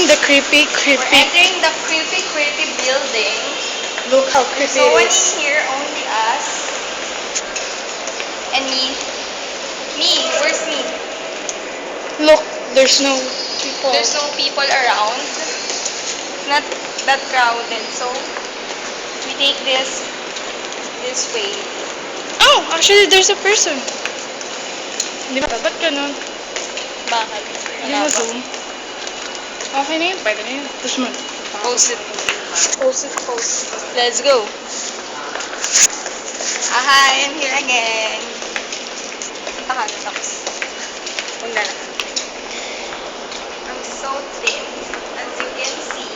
the creepy. We're entering the creepy building. Look how creepy No one it in is. here, only us. And me. Me, where's me? Look, there's no people. There's no people around. It's not that crowded, so we take this way. Oh, actually, there's a person. Di ba? Ba't ganun? Bakit? Hindi mo zoom. Okay na yun. Pwede na yun. Tapos mo. Post it. Post it, post. Let's go. Hi, I'm here again. Tahan, tapos. Punta na. I'm so thin, as you can see.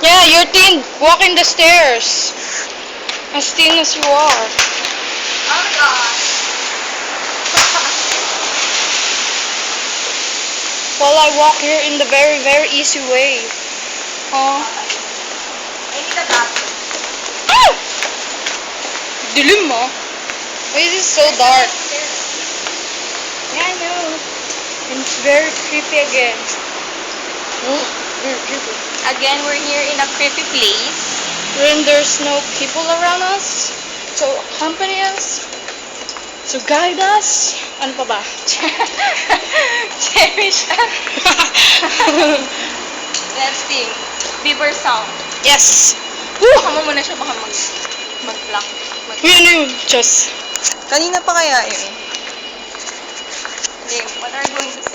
Yeah, you're thin. Walking the stairs. As thin as you are. Oh my gosh. While I walk here in the very, very easy way. Huh? I need a bathroom. Ah! Dilim mo. Why is it so dark? Yeah, I know. And it's very creepy again. Oh, very creepy. Again, we're here in a creepy place. When there's no people around us to accompany us, to guide us. Ano pa ba? Cherry siya. Let's sing. Beaver sound. Yes! Baka mo muna siya, baka mag-block. Uy, ano yun? Just. Kanina pa kaya yun? Game, what are you going to